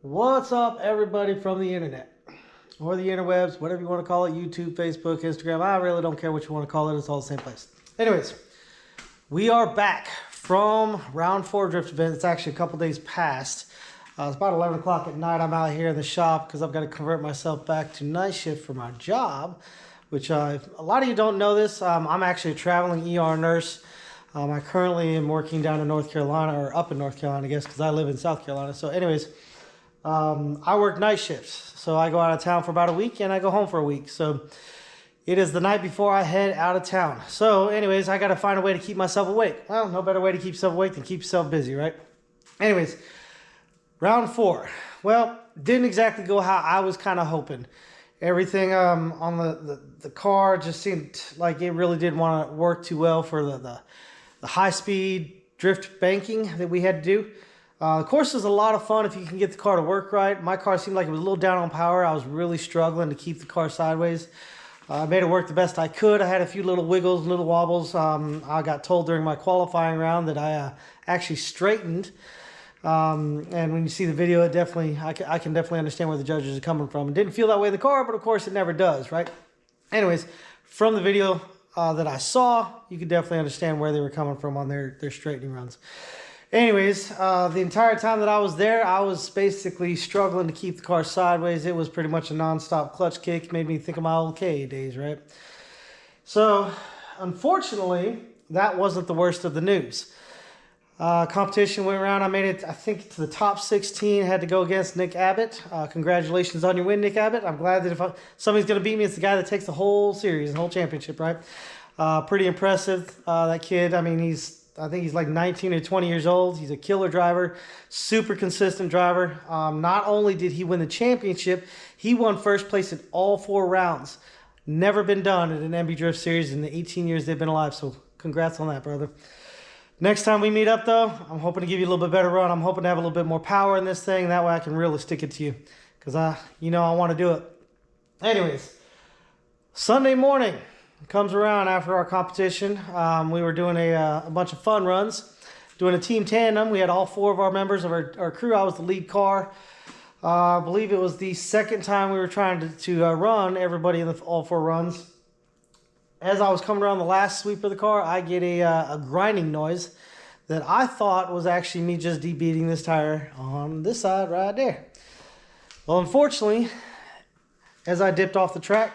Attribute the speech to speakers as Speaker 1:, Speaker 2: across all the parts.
Speaker 1: What's up, everybody from the internet or the interwebs, whatever you want to call it, YouTube, Facebook, Instagram. I really don't care what you want to call it. It's all the same place. Anyways, we are back from round 4 drift event. It's actually a couple days past. It's about 11 o'clock at night. I'm out here in the shop because I've got to convert myself back to night shift for my job, which a lot of you don't know this. I'm actually a traveling ER nurse. I currently am working down in North Carolina, or up in North Carolina, I guess, because I live in South Carolina. So anyways, I work night shifts. So I go out of town for about a week and I go home for a week. So it is the night before I head out of town. So anyways, I got to find a way to keep myself awake. Well, no better way to keep yourself awake than keep yourself busy, right? Anyways, round 4. Well, didn't exactly go how I was kind of hoping. Everything on the car just seemed like it really didn't want to work too well for the high-speed drift banking that we had to do. The course is a lot of fun if you can get the car to work right. My car seemed like it was a little down on power. I was really struggling to keep the car sideways. I made it work the best I could. I had a few little wiggles, little wobbles. I got told during my qualifying round that I actually straightened. And when you see the video, it definitely, I can definitely understand where the judges are coming from. It didn't feel that way in the car, but of course it never does, right? Anyways, from the video that I saw, you could definitely understand where they were coming from on their straightening runs. Anyways, the entire time that I was there, I was basically struggling to keep the car sideways. It was pretty much a non-stop clutch kick. Made me think of my old K days, right? So, unfortunately, that wasn't the worst of the news. Competition went around. I made it, I think, to the top 16. Had to go against Nick Abbott. Congratulations on your win, Nick Abbott. I'm glad that if somebody's going to beat me, it's the guy that takes the whole series, the whole championship, right? Pretty impressive. That kid, I mean, I think he's like 19 or 20 years old. He's a killer driver, super consistent driver. Not only did he win the championship, he won first place in all 4 rounds. Never been done at an MB Drift Series in the 18 years they've been alive. So congrats on that, brother. Next time we meet up, though, I'm hoping to give you a little bit better run. I'm hoping to have a little bit more power in this thing. That way I can really stick it to you because I want to do it. Anyways, Sunday morning comes around after our competition. We were doing a bunch of fun runs, doing a team tandem. We had all 4 of our members of our crew. I was the lead car. I believe it was the second time we were trying to run everybody in all 4 runs. As I was coming around the last sweep of the car, I get a grinding noise that I thought was actually me just debeating this tire on this side right there. Well, unfortunately, as I dipped off the track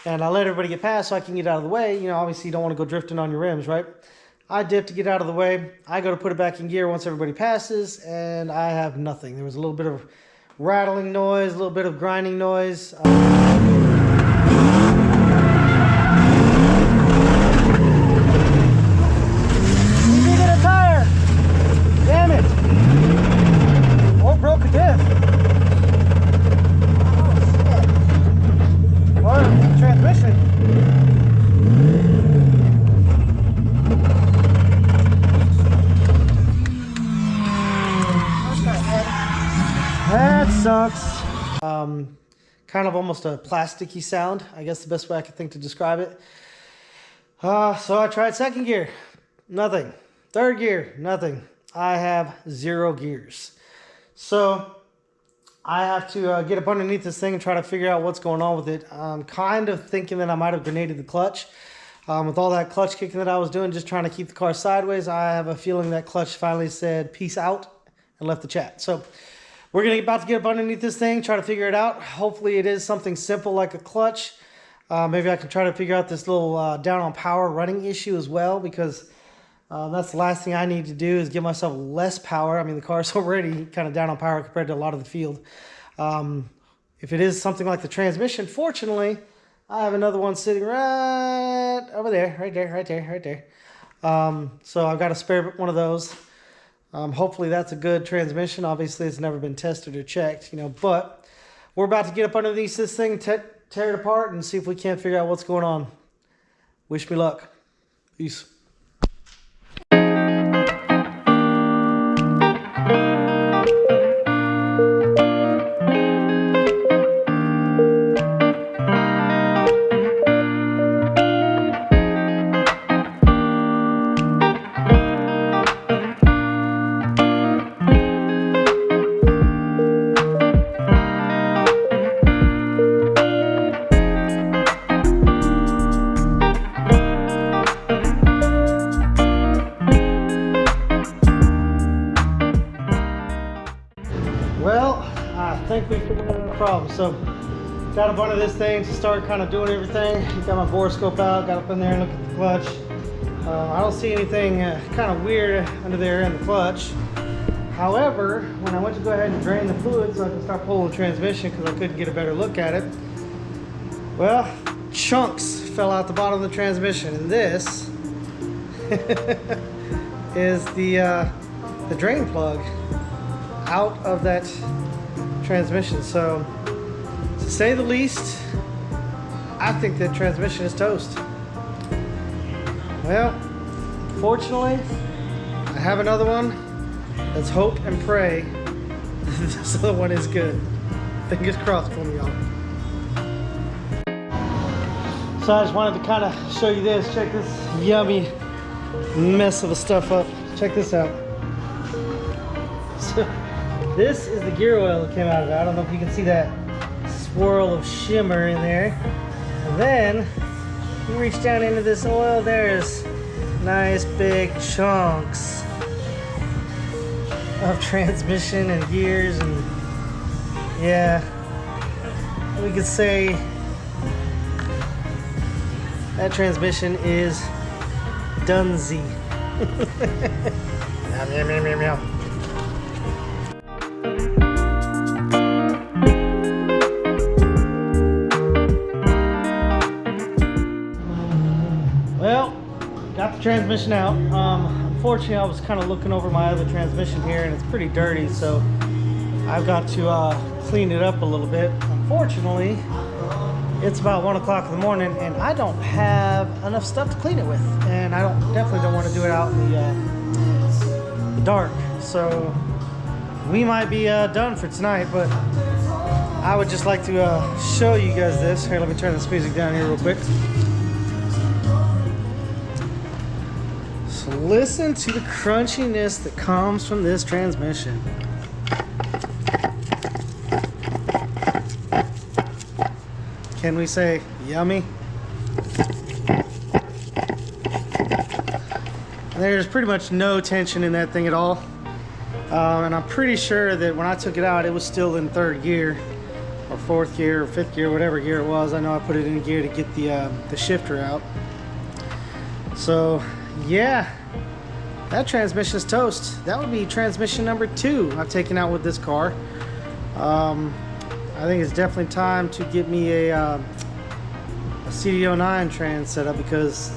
Speaker 1: and I let everybody get past so I can get out of the way, obviously you don't want to go drifting on your rims, right? I dipped to get out of the way. I go to put it back in gear once everybody passes, and I have nothing. There was a little bit of rattling noise, a little bit of grinding noise. That sucks. Kind of almost a plasticky sound, I guess the best way I could think to describe it. So I tried second gear, nothing. Third gear, nothing. I have 0 gears. So I have to get up underneath this thing and try to figure out what's going on with it. I'm kind of thinking that I might have grenaded the clutch. With all that clutch kicking that I was doing, just trying to keep the car sideways, I have a feeling that clutch finally said peace out and left the chat. So we're about to get up underneath this thing, try to figure it out. Hopefully it is something simple like a clutch. Maybe I can try to figure out this little down on power running issue as well, because that's the last thing I need to do is give myself less power. I mean, the car's already kind of down on power compared to a lot of the field. If it is something like the transmission, fortunately, I have another one sitting right over there, right there. So I've got a spare one of those. Hopefully that's a good transmission. Obviously, it's never been tested or checked, but we're about to get up underneath this thing, tear it apart, and see if we can't figure out what's going on. Wish me luck. Peace. think we figured out the problem. So got up under this thing to start kind of doing everything. Got my borescope out, got up in there and looked at the clutch. I don't see anything kind of weird under there in the clutch. However, when I went to go ahead and drain the fluid so I could start pulling the transmission because I couldn't get a better look at it, well, chunks fell out the bottom of the transmission, and this is the drain plug out of that transmission. So, to say the least, I think that transmission is toast. Well, fortunately, I have another one. Let's hope and pray this other one is good. Fingers crossed for me, y'all. So I just wanted to kind of show you this. Check this yummy mess of stuff up. Check this out. So this is the gear oil that came out of it. I don't know if you can see that swirl of shimmer in there. And then you reach down into this oil, there's nice big chunks of transmission and gears, and yeah, we could say that transmission is Dunsey. Meow, meow, meow, meow. Well, got the transmission out. Unfortunately, I was kind of looking over my other transmission here, and it's pretty dirty, so I've got to clean it up a little bit. Unfortunately, it's about 1 o'clock in the morning, and I don't have enough stuff to clean it with, and I definitely don't want to do it out in the dark. So we might be done for tonight, but I would just like to show you guys this. Here, let me turn this music down here real quick. So listen to the crunchiness that comes from this transmission. Can we say yummy? There's pretty much no tension in that thing at all. And I'm pretty sure that when I took it out, it was still in third gear, or fourth gear, or fifth gear, whatever gear it was. I know I put it in gear to get the shifter out. So yeah, that transmission is toast. That would be transmission number 2 I've taken out with this car. I think it's definitely time to get me a CD09 trans set up, because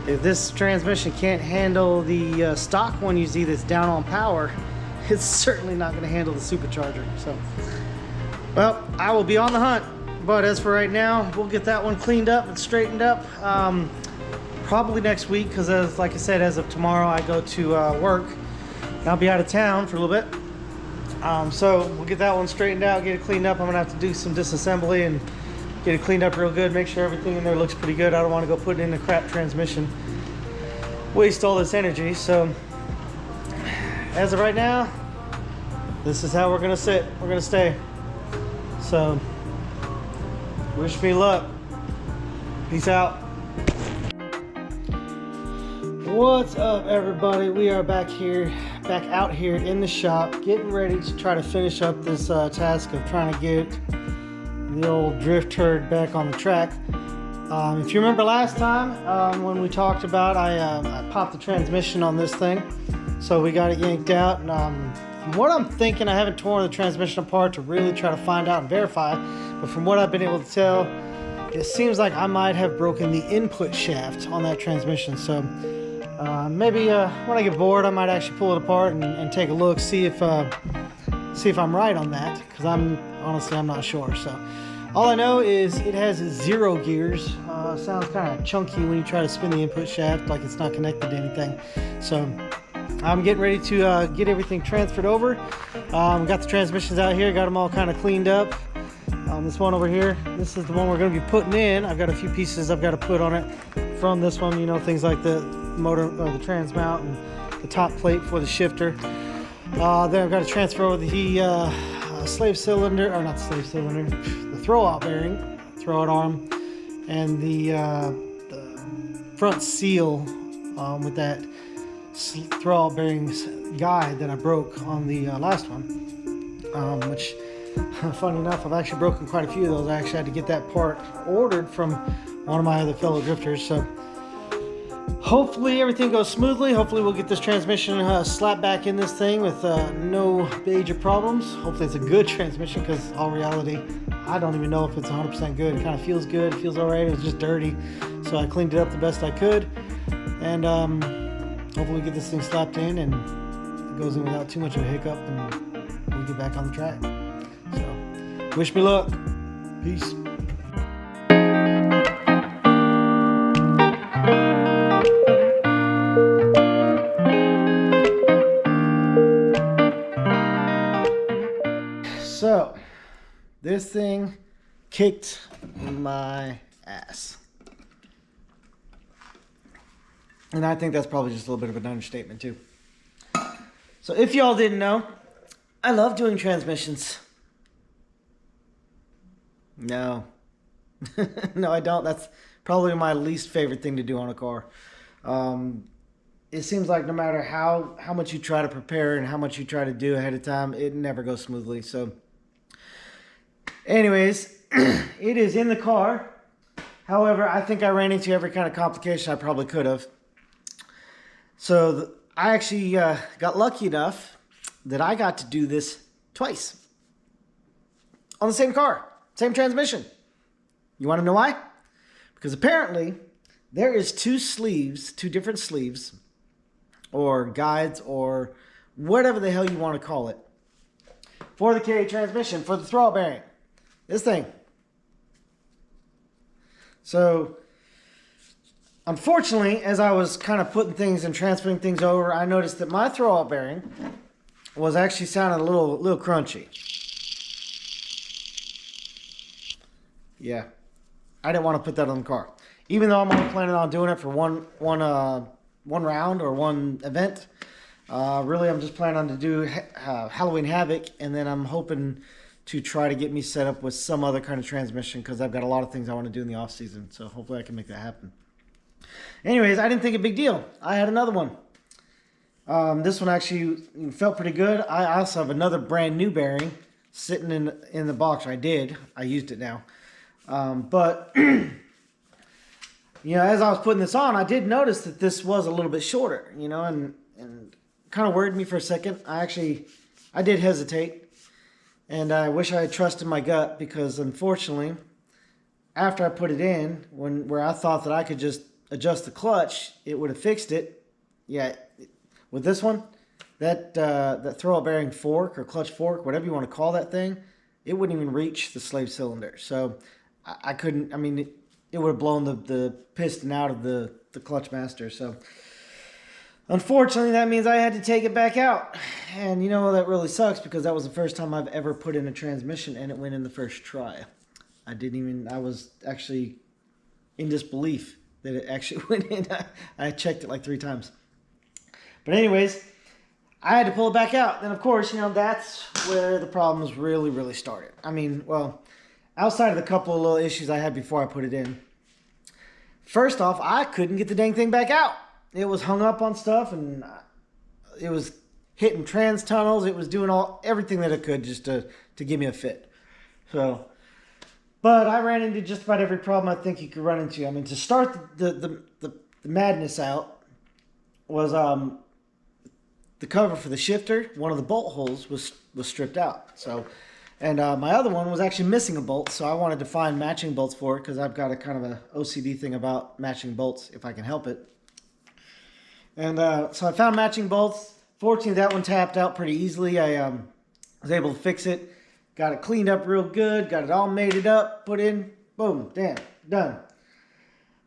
Speaker 1: if this transmission can't handle the stock one you see that's down on power, it's certainly not going to handle the supercharger. So, well, I will be on the hunt. But as for right now, we'll get that one cleaned up and straightened up. Probably next week, because like I said, as of tomorrow I go to work. And I'll be out of town for a little bit. So we'll get that one straightened out, get it cleaned up. I'm gonna have to do some disassembly and get it cleaned up real good, make sure everything in there looks pretty good. I don't want to go put it in a crap transmission, waste all this energy. So as of right now, this is how we're gonna sit, we're gonna stay. So wish me luck. Peace out. What's up, everybody? We are back out here in the shop, getting ready to try to finish up this task of trying to get the old drift turd back on the track. If you remember last time when we talked about, I popped the transmission on this thing, so we got it yanked out. And from what I'm thinking, I haven't torn the transmission apart to really try to find out and verify, but from what I've been able to tell, it seems like I might have broken the input shaft on that transmission. So maybe when I get bored, I might actually pull it apart and take a look, see if I'm right on that, because honestly I'm not sure. So all I know is it has 0 gears. Sounds kind of chunky when you try to spin the input shaft, like it's not connected to anything. So I'm getting ready to get everything transferred over. Got the transmissions out here, got them all kind of cleaned up. This one over here, this is the one we're going to be putting in. I've got a few pieces I've got to put on it from this one, you know, things like the motor, the trans mount, and the top plate for the shifter. Then I've got to transfer over the slave cylinder, or not slave cylinder, the throwout bearing, throwout arm, and the front seal with that throwout bearings guide that I broke on the last one, which Funny enough, I've actually broken quite a few of those. I actually had to get that part ordered from one of my other fellow drifters. So hopefully everything goes smoothly. Hopefully we'll get this transmission slapped back in this thing with no major problems. Hopefully it's a good transmission, because all reality, I don't even know if it's 100% good. It kind of feels good. It feels all right. It was just dirty. So I cleaned it up the best I could. And hopefully we get this thing slapped in and it goes in without too much of a hiccup and we get back on the track. So wish me luck. Peace. So this thing kicked my ass. And I think that's probably just a little bit of an understatement too. So if y'all didn't know, I love doing transmissions. No. No, I don't. That's probably my least favorite thing to do on a car. It seems like no matter how much you try to prepare and how much you try to do ahead of time, it never goes smoothly. So anyways, it is in the car. However, I think I ran into every kind of complication I probably could have. So I actually got lucky enough that I got to do this twice on the same car, same transmission. You want to know why? Because apparently there is two different sleeves or guides or whatever the hell you want to call it for the K transmission, for the throwout bearing. This thing. So unfortunately, as I was kind of putting things and transferring things over, I noticed that my throwout bearing was actually sounding a little crunchy. Yeah, I didn't want to put that on the car, even though I'm only planning on doing it for one round or one event. Really, I'm just planning on to do Halloween Havoc, and then I'm hoping to try to get me set up with some other kind of transmission, because I've got a lot of things I want to do in the off season. So hopefully I can make that happen. Anyways, I didn't think a big deal. I had another one. This one actually felt pretty good. I also have another brand new bearing sitting in the box. I used it now. But you know, as I was putting this on, I did notice that this was a little bit shorter, you know, and kind of worried me for a second. I did hesitate, and I wish I had trusted my gut, because unfortunately, after I put it in, where I thought that I could just adjust the clutch, it would have fixed it. Yeah, with this one, that throwout bearing fork or clutch fork, whatever you want to call that thing, it wouldn't even reach the slave cylinder. So I couldn't. I mean, it would have blown the piston out of the clutch master. So unfortunately, that means I had to take it back out. And you know, that really sucks, because that was the first time I've ever put in a transmission and it went in the first try. I was actually in disbelief that it actually went in. I checked it like 3 times. But anyways, I had to pull it back out. Then of course, you know, that's where the problems really started. I mean, well, outside of the couple of little issues I had before I put it in. First off, I couldn't get the dang thing back out. It was hung up on stuff, and it was hitting trans tunnels. It was doing everything that it could just to give me a fit. So, but I ran into just about every problem I think you could run into. I mean, to start the madness out was the cover for the shifter. One of the bolt holes was stripped out. So, and my other one was actually missing a bolt. So I wanted to find matching bolts for it, because I've got a kind of a OCD thing about matching bolts if I can help it. And so I found matching bolts. Fortunately, that one tapped out pretty easily. I was able to fix it. Got it cleaned up real good. Got it all mated up. Put in. Boom. Damn. Done.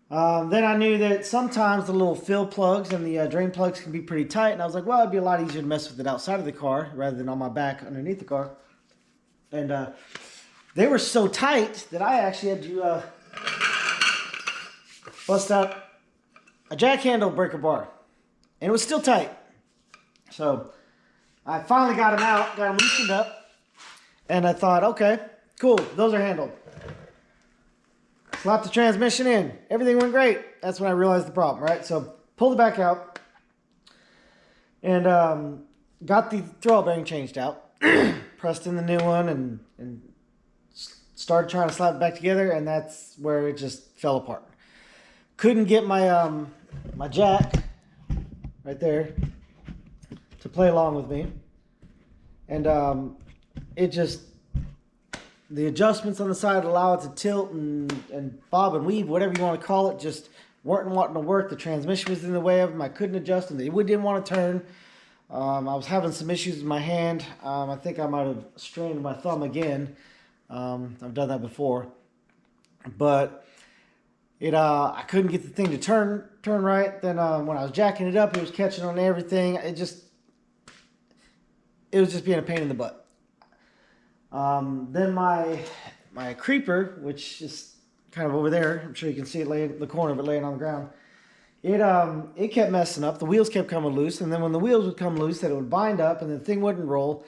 Speaker 1: Then I knew that sometimes the little fill plugs and the drain plugs can be pretty tight. And I was like, well, it'd be a lot easier to mess with it outside of the car rather than on my back underneath the car. And they were so tight that I actually had to bust out a jack handle breaker bar. And it was still tight. So I finally got them out, got them loosened up. And I thought, okay, cool, those are handled. Slapped the transmission in. Everything went great. That's when I realized the problem, right? So pulled it back out. And got the throwout bearing changed out. pressed in the new one, and started trying to slap it back together, and that's where it just fell apart. Couldn't get my my jack right there to play along with me, and it just, the adjustments on the side allow it to tilt and bob and weave, whatever you want to call it, just weren't wanting to work. The transmission was in the way of them. I couldn't adjust them. They didn't want to turn. I was having some issues with my hand. I think I might have strained my thumb again. I've done that before, but I couldn't get the thing to turn right. Then when I was jacking it up, it was catching on everything. It was just being a pain in the butt. Then my creeper, which is kind of over there, I'm sure you can see it laying in the corner, but laying on the ground. It kept messing up. The wheels kept coming loose, and then when the wheels would come loose, that it would bind up, and the thing wouldn't roll.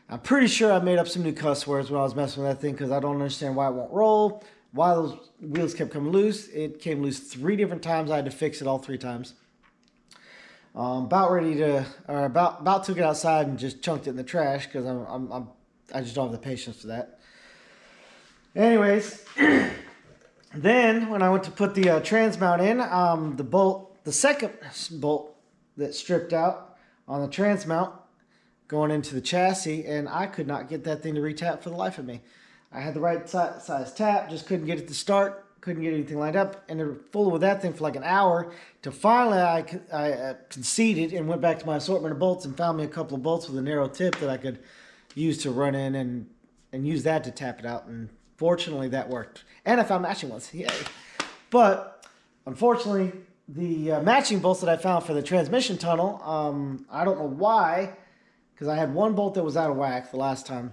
Speaker 1: I'm pretty sure I made up some new cuss words when I was messing with that thing, because I don't understand why it won't roll. Why those wheels kept coming loose. It came loose 3 different times. I had to fix it all 3 times. About took it outside and just chunked it in the trash, because I just don't have the patience for that. Anyways, then when I went to put the trans mount in, the second bolt that stripped out on the trans mount going into the chassis, and I could not get that thing to retap for the life of me. I had the right size tap, just couldn't get it to start, couldn't get anything lined up, and they were fooling with that thing for like an hour, till finally I conceded and went back to my assortment of bolts and found me a couple of bolts with a narrow tip that I could use to run in and use that to tap it out, and fortunately that worked. And I found matching ones, yay. But unfortunately, the matching bolts that I found for the transmission tunnel, I don't know why, because I had one bolt that was out of whack the last time.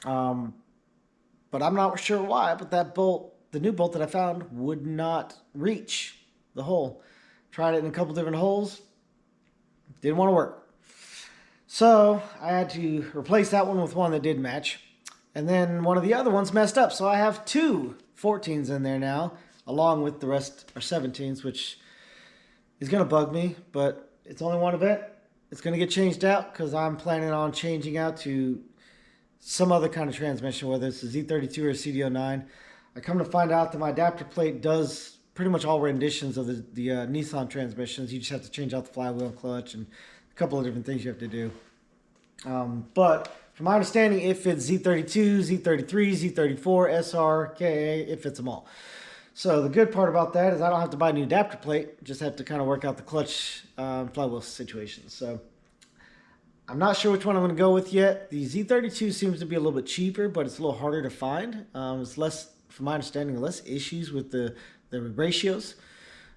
Speaker 1: But I'm not sure why, but that bolt, the new bolt that I found, would not reach the hole. Tried it in a couple different holes. Didn't want to work. So I had to replace that one with one that did match. And then one of the other ones messed up. So I have 2 14s in there now, along with the rest are 17s, which is going to bug me. But it's only one event. It's going to get changed out, because I'm planning on changing out to some other kind of transmission, whether it's a Z32 or a CDO9. I come to find out that my adapter plate does pretty much all renditions of the Nissan transmissions. You just have to change out the flywheel and clutch and a couple of different things you have to do. But from my understanding, it fits Z32, Z33, Z34, SR, KA, it fits them all. So the good part about that is I don't have to buy a new adapter plate, just have to kind of work out the clutch flywheel situation. So I'm not sure which one I'm going to go with yet. The Z32 seems to be a little bit cheaper, but it's a little harder to find. It's less, from my understanding, less issues with the ratios.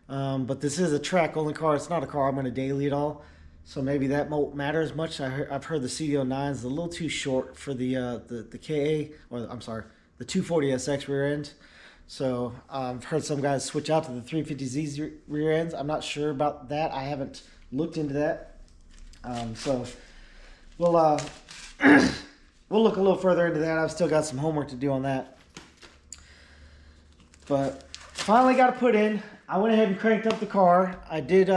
Speaker 1: But this is a track-only car. It's not a car I'm going to daily at all. So maybe that won't matter as much. I've heard the CDO9 is a little too short for the KA, or I'm sorry, the 240SX rear end. So I've heard some guys switch out to the 350Z rear ends. I'm not sure about that. I haven't looked into that. So we'll look a little further into that. I've still got some homework to do on that. But finally got it put in. I went ahead and cranked up the car. I did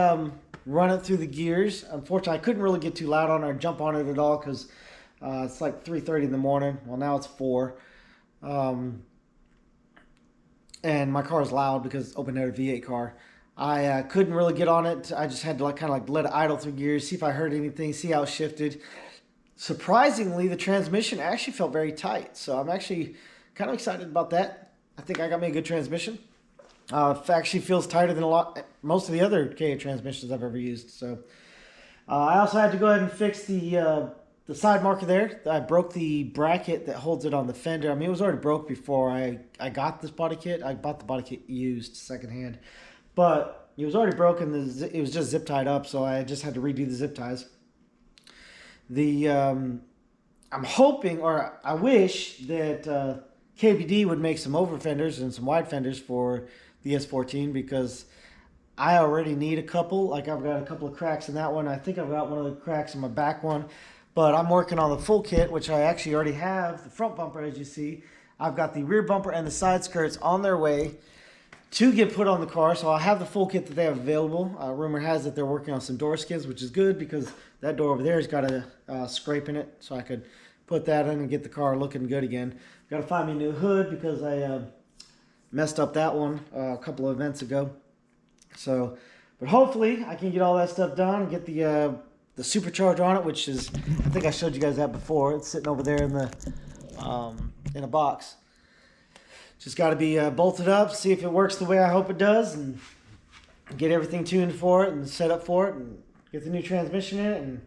Speaker 1: run it through the gears. Unfortunately, I couldn't really get too loud on it or jump on it at all, because it's like 3:30 in the morning. Well, now it's 4. And my car is loud because it's open-air V8 car. I couldn't really get on it. I just had to kind of let it idle through gears, see if I heard anything, see how it shifted. Surprisingly, the transmission actually felt very tight. So I'm actually kind of excited about that. I think I got me a good transmission. It actually feels tighter than most of the other KA transmissions I've ever used. So I also had to go ahead and fix the side marker there. I broke the bracket that holds it on the fender. I mean, it was already broke before I got this body kit. I bought the body kit used secondhand, but it was already broken. It was just zip tied up, so I just had to redo the zip ties. I'm hoping, or I wish, that KBD would make some over fenders and some wide fenders for the S14, because I already need a couple. Like, I've got a couple of cracks in that one. I think I've got one of the cracks in my back one. But I'm working on the full kit, which I actually already have. The front bumper, as you see. I've got the rear bumper and the side skirts on their way to get put on the car. So I'll have the full kit that they have available. Rumor has that they're working on some door skins, which is good, because that door over there has got a scrape in it. So I could put that in and get the car looking good again. Got to find me a new hood because I messed up that one a couple of events ago. So, but hopefully I can get all that stuff done and get the supercharger on it, which is, I think I showed you guys that before. It's sitting over there in a box. Just got to be bolted up, see if it works the way I hope it does, and get everything tuned for it and set up for it, and get the new transmission in it, and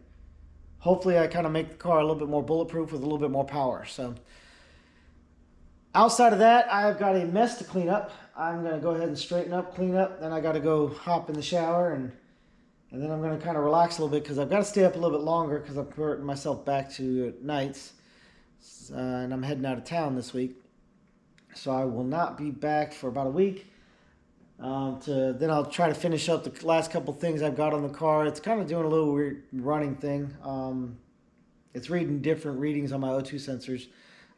Speaker 1: hopefully I kind of make the car a little bit more bulletproof with a little bit more power. So outside of that, I've got a mess to clean up. I'm going to go ahead and straighten up, clean up. Then I got to go hop in the shower, and then I'm going to kind of relax a little bit because I've got to stay up a little bit longer because I'm converting myself back to nights. And I'm heading out of town this week. So I will not be back for about a week. Then I'll try to finish up the last couple things I've got on the car. It's kind of doing a little weird running thing. It's reading different readings on my O2 sensors.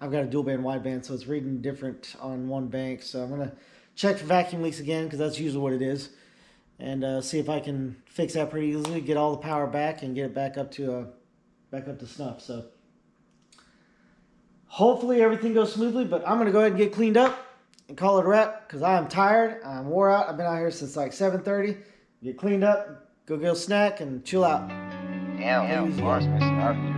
Speaker 1: I've got a dual band wideband, so it's reading different on one bank. So I'm going to check for vacuum leaks again because that's usually what it is. And see if I can fix that pretty easily, get all the power back, and get it back up to snuff. So hopefully everything goes smoothly, but I'm going to go ahead and get cleaned up and call it a wrap because I am tired. I'm wore out. I've been out here since like 7:30. Get cleaned up, go get a snack, and chill out.
Speaker 2: Yeah, Mars missing out here.